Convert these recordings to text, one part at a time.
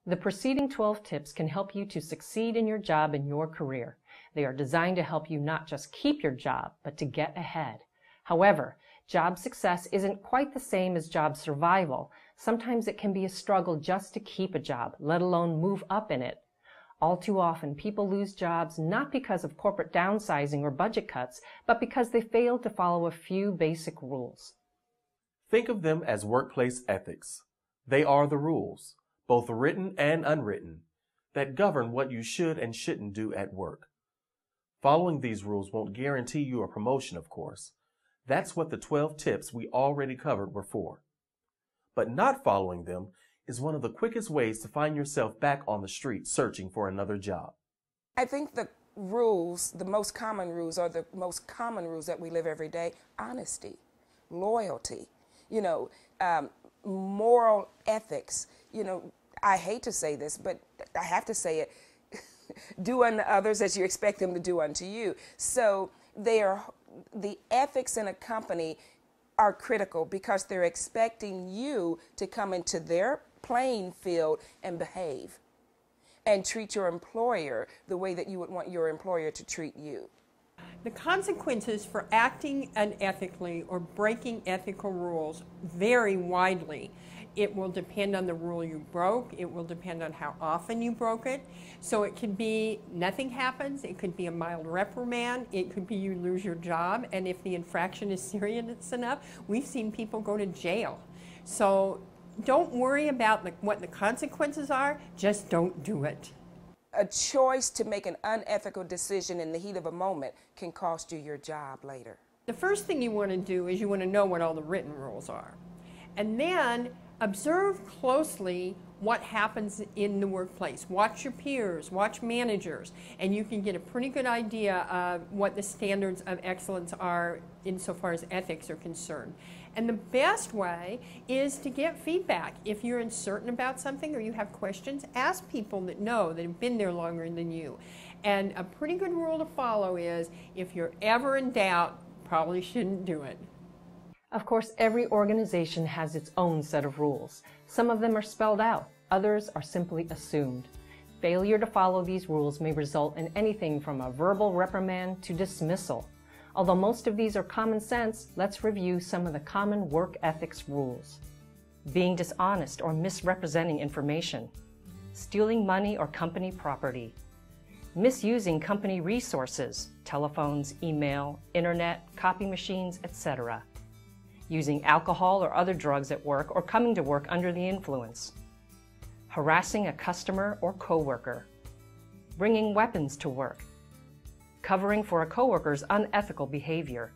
The preceding 12 tips can help you to succeed in your job and your career. They are designed to help you not just keep your job, but to get ahead. However, job success isn't quite the same as job survival. Sometimes it can be a struggle just to keep a job, let alone move up in it. All too often, people lose jobs not because of corporate downsizing or budget cuts, but because they failed to follow a few basic rules. Think of them as workplace ethics. They are the rules, both written and unwritten, that govern what you should and shouldn't do at work. Following these rules won't guarantee you a promotion, of course. That's what the 12 tips we already covered were for. But not following them is one of the quickest ways to find yourself back on the street searching for another job. I think the rules, the most common rules, are the most common rules that we live every day: honesty, loyalty, moral ethics. I hate to say this, but I have to say it. Do unto others as you expect them to do unto you. So the ethics in a company are critical because they're expecting you to come into their playing field and behave and treat your employer the way that you would want your employer to treat you. The consequences for acting unethically or breaking ethical rules vary widely. It will depend on the rule you broke. It will depend on how often you broke it. So it could be nothing happens. It could be a mild reprimand. It could be you lose your job. And if the infraction is serious enough, we've seen people go to jail. So don't worry about what the consequences are. Just don't do it. A choice to make an unethical decision in the heat of a moment can cost you your job later. The first thing you want to do is you want to know what all the written rules are. And then observe closely what happens in the workplace. Watch your peers, watch managers, and you can get a pretty good idea of what the standards of excellence are insofar as ethics are concerned. And the best way is to get feedback. If you're uncertain about something or you have questions, ask people that know, that have been there longer than you. And a pretty good rule to follow is, if you're ever in doubt, probably shouldn't do it. Of course, every organization has its own set of rules. Some of them are spelled out, others are simply assumed. Failure to follow these rules may result in anything from a verbal reprimand to dismissal. Although most of these are common sense, let's review some of the common work ethics rules. Being dishonest or misrepresenting information. Stealing money or company property. Misusing company resources, telephones, email, internet, copy machines, etc. Using alcohol or other drugs at work or coming to work under the influence. Harassing a customer or coworker. Bringing weapons to work. Covering for a coworker's unethical behavior.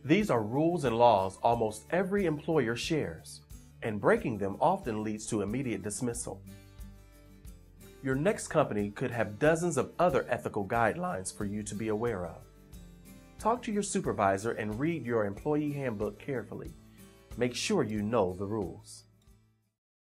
These are rules and laws almost every employer shares, and breaking them often leads to immediate dismissal. Your next company could have dozens of other ethical guidelines for you to be aware of. Talk to your supervisor and read your employee handbook carefully. Make sure you know the rules.